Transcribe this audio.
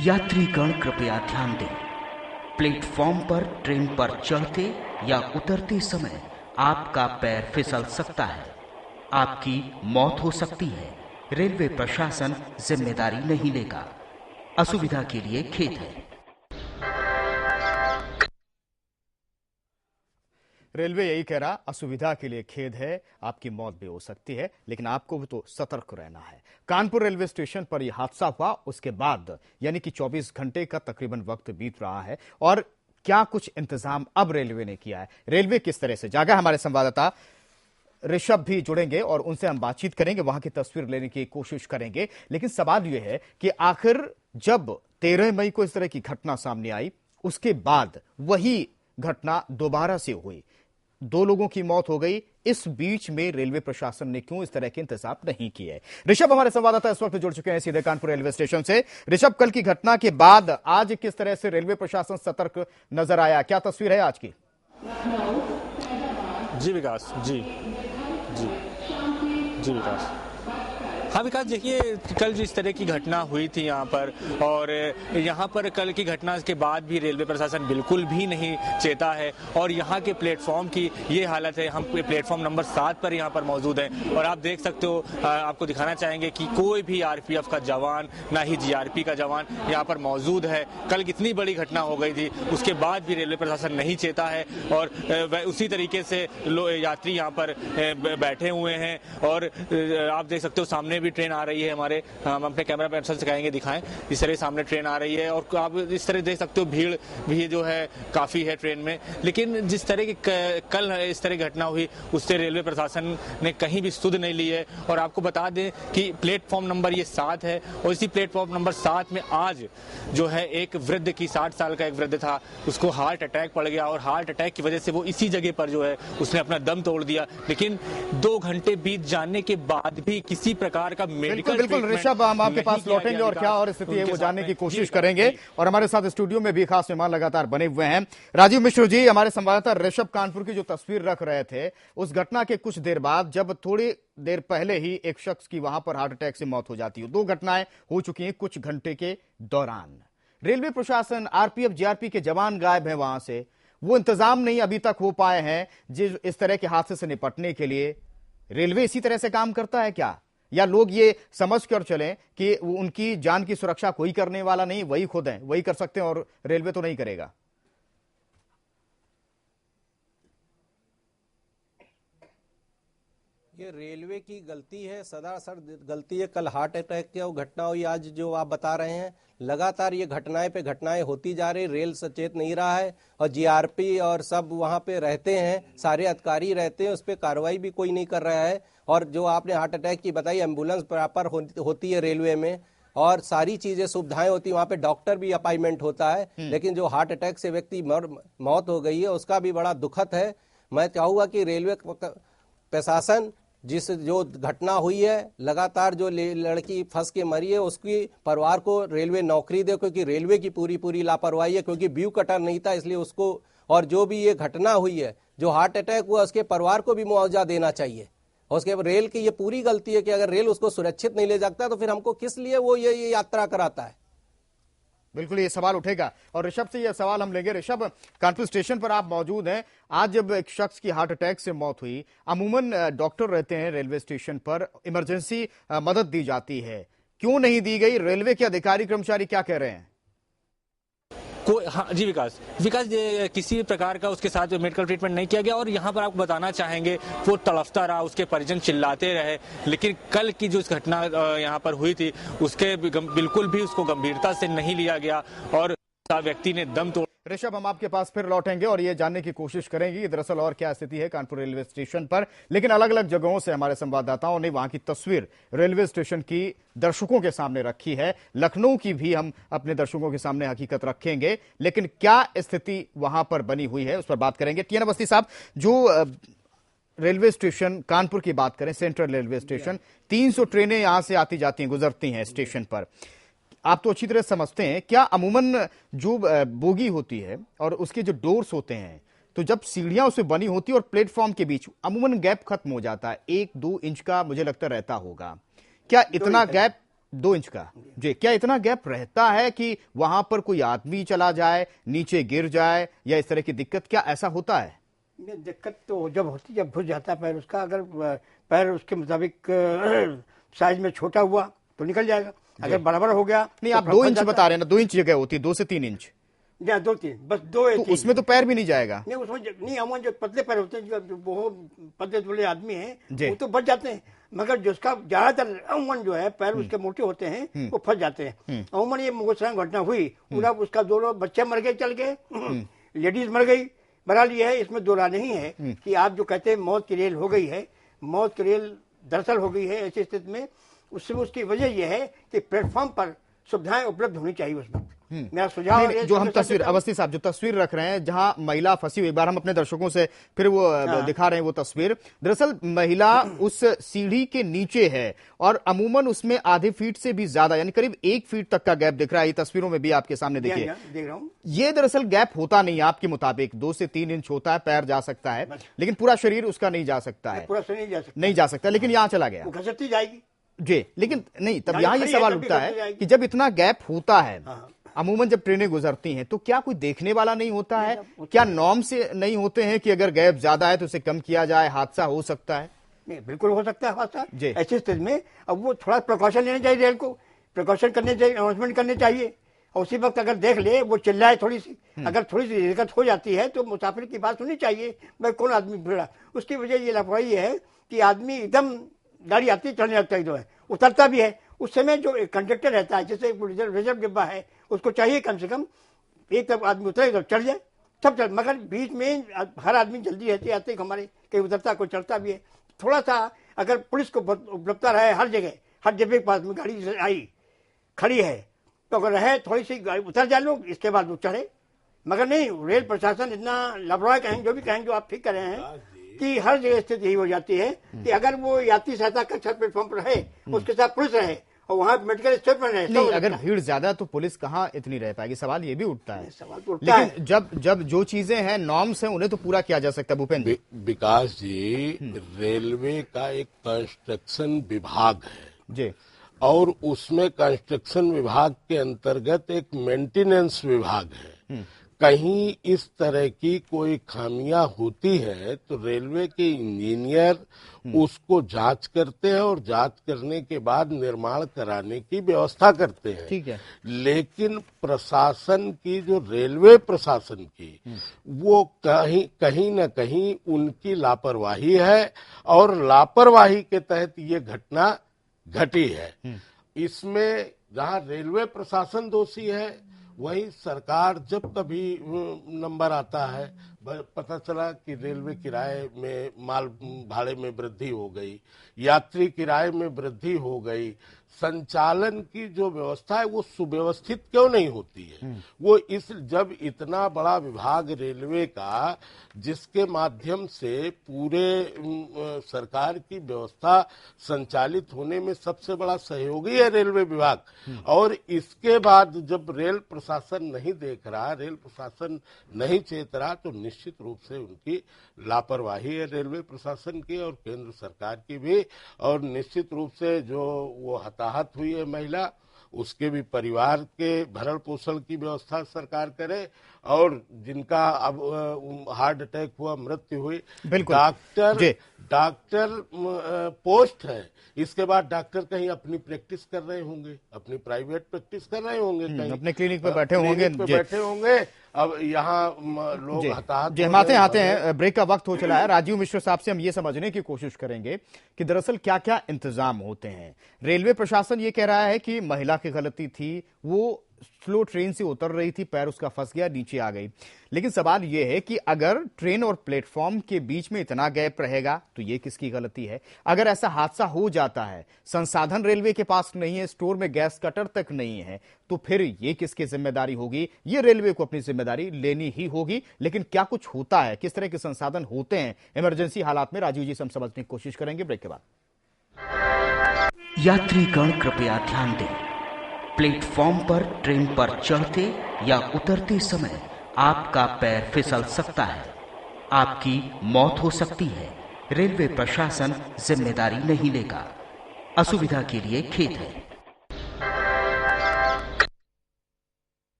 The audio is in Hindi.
यात्रीगण कृपया ध्यान दें। प्लेटफॉर्म पर ट्रेन पर चढ़ते या उतरते समय आपका पैर फिसल सकता है, आपकी मौत हो सकती है। रेलवे प्रशासन जिम्मेदारी नहीं लेगा। असुविधा के लिए खेद है। रेलवे यही कह रहा, असुविधा के लिए खेद है, आपकी मौत भी हो सकती है, लेकिन आपको भी तो सतर्क रहना है। कानपुर रेलवे स्टेशन पर यह हादसा हुआ, उसके बाद यानी कि 24 घंटे का तकरीबन वक्त बीत रहा है और क्या कुछ इंतजाम अब रेलवे ने किया है, रेलवे किस तरह से जागा। हमारे संवाददाता ऋषभ भी जुड़ेंगे और उनसे हम बातचीत करेंगे, वहां की तस्वीर लेने की कोशिश करेंगे। लेकिन सवाल यह है कि आखिर जब 13 मई को इस तरह की घटना सामने आई, उसके बाद वही घटना दोबारा से हुई, 2 लोगों की मौत हो गई। इस बीच में रेलवे प्रशासन ने क्यों इस तरह के इंतजाम नहीं किए? ऋषभ हमारे संवाददाता इस वक्त जुड़ चुके हैं सीधे कानपुर रेलवे स्टेशन से। ऋषभ, कल की घटना के बाद आज किस तरह से रेलवे प्रशासन सतर्क नजर आया, क्या तस्वीर है आज की? जी विकास, जी विकास। हाँ विकास, देखिए कल जो इस तरह की घटना हुई थी यहाँ पर, और यहाँ पर कल की घटना के बाद भी रेलवे प्रशासन बिल्कुल भी नहीं चेता है और यहाँ के प्लेटफॉर्म की ये हालत है। हम प्लेटफॉर्म नंबर 7 पर यहाँ पर मौजूद हैं और आप देख सकते हो, आपको दिखाना चाहेंगे कि कोई भी आरपीएफ का जवान, ना ही जीआरपी का जवान यहाँ पर मौजूद है। कल कितनी बड़ी घटना हो गई थी, उसके बाद भी रेलवे प्रशासन नहीं चेता है और उसी तरीके से यात्री यहाँ पर बैठे हुए हैं। और आप देख सकते हो सामने भी ट्रेन आ रही है हमारे, हम अपने कैमरा पर्सन से कहेंगे दिखाएं, इस तरह सामने ट्रेन आ रही है और आप इस तरह देख सकते हो भीड़ भी जो है काफी है ट्रेन में। लेकिन जिस तरह की कल इस तरह घटना हुई, उससे रेलवे प्रशासन ने कहीं भी सुध नहीं ली है। और आपको बता दें कि प्लेटफॉर्म नंबर ये 7 है और इसी प्लेटफॉर्म नंबर 7 में आज जो है एक वृद्ध की, 60 साल का एक वृद्ध था, उसको हार्ट अटैक पड़ गया और हार्ट अटैक की वजह से वो इसी जगह पर जो है उसने अपना दम तोड़ दिया। लेकिन 2 घंटे बीत जाने के बाद भी किसी प्रकार का बिल्कुल ऋषभ, हम आपके पास लौटेंगे और क्या और स्थिति है वो जानने की कोशिश करेंगे। और हमारे साथ स्टूडियो में भी खास मेहमान लगातार बने हुए हैं। राजीव मिश्र जी, हमारे संवाददाता ऋषभ कानपुर की जो तस्वीर रख रहे थे, उस घटना के कुछ देर बाद, जब थोड़ी देर पहले ही एक शख्स की वहां पर हार्ट अटैक से मौत हो जाती है, 2 घटनाएं हो चुकी हैं कुछ घंटे के दौरान। रेलवे प्रशासन, आरपीएफ, जीआरपी के जवान गायब हैं वहां से, वो इंतजाम नहीं अभी तक हो पाए हैं जिस इस तरह के हादसे से निपटने के लिए। रेलवे इसी तरह से काम करता है क्या, या लोग ये समझ कर चलें कि उनकी जान की सुरक्षा कोई करने वाला नहीं, वही खुद हैं, वही कर सकते हैं और रेलवे तो नहीं करेगा? ये रेलवे की गलती है, सरासर गलती है। कल हार्ट अटैक की वो घटना हुई, आज जो आप बता रहे हैं, लगातार ये घटनाएं पे घटनाएं होती जा रही। रेल सचेत नहीं रहा है और जीआरपी और सब वहां पे रहते हैं, सारे अधिकारी रहते हैं, उस पर कार्रवाई भी कोई नहीं कर रहा है। और जो आपने हार्ट अटैक की बताई, एम्बुलेंस प्रॉपर होती है रेलवे में और सारी चीजें सुविधाएं होती है, वहां पे डॉक्टर भी अपॉइंटमेंट होता है। लेकिन जो हार्ट अटैक से व्यक्ति मौत हो गई है, उसका भी बड़ा दुखद है। मैं चाहूंगा कि रेलवे प्रशासन, जिस जो घटना हुई है, लगातार जो लड़की फंस के मरी है, उसकी परिवार को रेलवे नौकरी दे, क्योंकि रेलवे की पूरी लापरवाही है, क्योंकि व्यू कटर नहीं था इसलिए उसको। और जो भी ये घटना हुई है, जो हार्ट अटैक हुआ, उसके परिवार को भी मुआवजा देना चाहिए। और उसके रेल की ये पूरी गलती है कि अगर रेल उसको सुरक्षित नहीं ले जाता तो फिर हमको किस लिए वो ये यात्रा कराता है। बिल्कुल ये सवाल उठेगा और ऋषभ से यह सवाल हम लेंगे। ऋषभ, कानपुर स्टेशन पर आप मौजूद हैं। आज जब एक शख्स की हार्ट अटैक से मौत हुई, अमूमन डॉक्टर रहते हैं रेलवे स्टेशन पर, इमरजेंसी मदद दी जाती है, क्यों नहीं दी गई? रेलवे के अधिकारी कर्मचारी क्या कह रहे हैं? हाँ जी विकास, किसी प्रकार का उसके साथ मेडिकल ट्रीटमेंट नहीं किया गया और यहाँ पर आपको बताना चाहेंगे वो तड़फता रहा, उसके परिजन चिल्लाते रहे। लेकिन कल की जो इस घटना यहाँ पर हुई थी, उसके बिल्कुल भी उसको गंभीरता से नहीं लिया गया और व्यक्ति ने दम तोड़। ऋषभ, हम आपके पास फिर लौटेंगे और ये जानने की कोशिश करेंगे कि दरअसल और क्या स्थिति है कानपुर रेलवे स्टेशन पर। लेकिन अलग अलग जगहों से हमारे संवाददाताओं ने वहां की तस्वीर रेलवे स्टेशन की दर्शकों के सामने रखी है। लखनऊ की भी हम अपने दर्शकों के सामने हकीकत रखेंगे, लेकिन क्या स्थिति वहां पर बनी हुई है उस पर बात करेंगे। टीएन अवस्थी साहब, जो रेलवे स्टेशन कानपुर की बात करें, सेंट्रल रेलवे स्टेशन, 300 ट्रेनें यहां से आती जाती हैं, गुजरती हैं स्टेशन पर, आप तो अच्छी तरह समझते हैं। क्या अमूमन जो बोगी होती है और उसके जो डोर्स होते हैं, तो जब सीढ़ियां उससे बनी होती है और प्लेटफॉर्म के बीच अमूमन गैप खत्म हो जाता है, 1-2 इंच का मुझे लगता रहता होगा, क्या इतना गैप 2 इंच का जी। क्या इतना गैप रहता है कि वहां पर कोई आदमी चला जाए, नीचे गिर जाए या इस तरह की दिक्कत, क्या ऐसा होता है? दिक्कत तो जब होती, जब घुस जाता है पैर उसका, अगर पैर उसके मुताबिक साइज में छोटा हुआ तो निकल जाएगा, अगर बराबर हो गया नहीं, तो आप 2 इंच बता रहे हैं ना, 2 इंच जगह होती है, 2 से 3 इंच, 2-3, बस 2 तो उसमें तो पैर भी नहीं जाएगा। नहीं, उसमें नहीं, अमूमन जो पतले पैर होते हैं, जो वो पतले दुबले आदमी हैं वो तो बच जाते हैं, मगर जिसका ज्यादातर अमूमन जो है पैर उसके मोटे होते हैं वो फंस जाते हैं। अमूमन ये मुगलसराय घटना हुई, पूरा उसका 2 बच्चे मर गए, चल गए, लेडीज मर गई। बहरहाल ये है, इसमें दो राय नहीं है कि आप जो कहते हैं मौत की रेल हो गई है, मौत की रेल दरअसल हो गई है ऐसी स्थिति में। उसकी वजह यह है कि प्लेटफॉर्म पर सुविधाएं उपलब्ध होनी चाहिए उस वक्त। मेरा सुझाव जो हम तस्वीर, अवस्थी साहब जो तस्वीर रख रहे हैं जहां महिला फंसी हुई, एक बार हम अपने दर्शकों से फिर वो दिखा रहे हैं वो तस्वीर। दरअसल महिला उस सीढ़ी के नीचे है और अमूमन उसमें आधे फीट से भी ज्यादा, यानी करीब 1 फीट तक का गैप दिख रहा है। ये तस्वीरों में भी आपके सामने देखिए, देख रहा हूं। ये दरअसल गैप होता नहीं है आपके मुताबिक, 2 से 3 इंच होता है, पैर जा सकता है लेकिन पूरा शरीर उसका नहीं जा सकता है, पूरा शरीर नहीं जा सकता, लेकिन यहाँ चला गया, घसती जाएगी जी। लेकिन नहीं, तब यहाँ ये सवाल उठता है कि जब इतना गैप होता है, अमूमन जब ट्रेनें गुजरती हैं तो क्या कोई देखने वाला नहीं होता है? क्या नॉर्म से नहीं होते हैं कि अगर गैप ज्यादा है तो उसे कम किया जाए, हादसा हो सकता है? नहीं, बिल्कुल हो सकता है हादसा ऐसी स्थिति में। अब वो थोड़ा प्रिकॉशन लेना चाहिए, रेल को प्रिकॉशन करने चाहिए, अनाउंसमेंट करने चाहिए, और उसी वक्त अगर देख ले वो चिल्लाए थोड़ी सी, अगर थोड़ी सी दिक्कत हो जाती है तो मुसाफिर की बात सुननी चाहिए, भाई कौन आदमी भिड़ा। उसकी वजह ये लापरवाही है कि आदमी एकदम गाड़ी आती चढ़ने लगता है, उतरता भी है, उस समय जो कंडक्टर रहता है, जैसे रिजर्व डिब्बा है, उसको चाहिए कम से कम एक तरफ आदमी उतरे तो चढ़ जाए, सब चढ़, मगर बीच में हर आदमी जल्दी रहते आते हमारे, कहीं उतरता कोई चढ़ता भी है। थोड़ा सा अगर पुलिस को उपलब्धता रहे हर जगह, हर डिब्बे के पास में गाड़ी आई खड़ी है तो अगर रहे थोड़ी सी गाड़ी उतर जाए लोग, इसके बाद वो चढ़े, मगर नहीं, रेल प्रशासन इतना लापरवाह कहेंगे, जो भी कहेंगे, जो आप ठीक कर रहे हैं कि हर जगह स्थिति यही हो जाती है कि अगर वो यात्री सहायता कक्ष प्लेटफॉर्म पर रहे, उसके साथ पुलिस रहे और वहाँ मेडिकल स्टेटमेंट है, नहीं, अगर भीड़ ज्यादा तो पुलिस कहाँ इतनी रह पाएगी, सवाल ये भी उठता है। सवाल तो उठता लेकिन जब जो चीजें हैं, नॉर्म्स हैं, उन्हें तो पूरा किया जा सकता है। भूपेंद्र विकास जी, रेलवे का एक कंस्ट्रक्शन विभाग है जी, और उसमें कंस्ट्रक्शन विभाग के अंतर्गत एक मेंटेनेंस विभाग है। कहीं इस तरह की कोई खामियां होती है तो रेलवे के इंजीनियर उसको जांच करते हैं और जांच करने के बाद निर्माण कराने की व्यवस्था करते हैं। ठीक है। लेकिन प्रशासन की, जो रेलवे प्रशासन की, वो कहीं न कहीं उनकी लापरवाही है और लापरवाही के तहत ये घटना घटी है। इसमें जहां रेलवे प्रशासन दोषी है, वही सरकार, जब कभी नंबर आता है, पता चला कि रेलवे किराए में, माल भाड़े में वृद्धि हो गई, यात्री किराए में वृद्धि हो गई, संचालन की जो व्यवस्था है वो सुव्यवस्थित क्यों नहीं होती है? वो जब इतना बड़ा विभाग रेलवे का, जिसके माध्यम से पूरे सरकार की व्यवस्था संचालित होने में सबसे बड़ा सहयोगी है रेलवे विभाग, और इसके बाद जब रेल प्रशासन नहीं देख रहा, रेल प्रशासन नहीं चेत रहा, तो निश्चित रूप से उनकी लापरवाही है रेलवे प्रशासन की और केंद्र सरकार की भी। और निश्चित रूप से जो वो हताहत हुई है महिला, उसके भी परिवार के भरण पोषण की व्यवस्था सरकार करे, और जिनका अब हार्ट अटैक हुआ, मृत्यु हुई, डॉक्टर पोस्ट है, इसके बाद डॉक्टर कहीं अपनी प्रैक्टिस कर रहे होंगे, अपनी प्राइवेट प्रैक्टिस कर रहे होंगे, कहीं अपने क्लिनिक पे बैठे होंगे। अब यहाँ लोग हताहत। हम आते हैं, ब्रेक का वक्त हो चला है। राजीव मिश्र साहब से हम ये समझने की कोशिश करेंगे कि दरअसल क्या क्या इंतजाम होते हैं। रेलवे प्रशासन ये कह रहा है कि महिला की गलती थी, वो स्लो ट्रेन से उतर रही थी, पैर उसका फंस गया, नीचे आ गई। लेकिन सवाल यह है कि अगर ट्रेन और प्लेटफॉर्म के बीच में इतना गैप रहेगा तो ये किसकी गलती है? अगर ऐसा हादसा हो जाता है, संसाधन रेलवे के पास नहीं है, स्टोर में गैस कटर तक नहीं है, तो फिर ये किसकी जिम्मेदारी होगी? ये रेलवे को अपनी जिम्मेदारी लेनी ही होगी। लेकिन क्या कुछ होता है, किस तरह के संसाधन होते हैं इमरजेंसी हालात में, राजीव जी से हम समझने की कोशिश करेंगे ब्रेक के बाद। यात्रीगण कृपया ध्यान दें, प्लेटफॉर्म पर ट्रेन पर चढ़ते या उतरते समय आपका पैर फिसल सकता है, आपकी मौत हो सकती है। रेलवे प्रशासन जिम्मेदारी नहीं लेगा। असुविधा के लिए खेद है।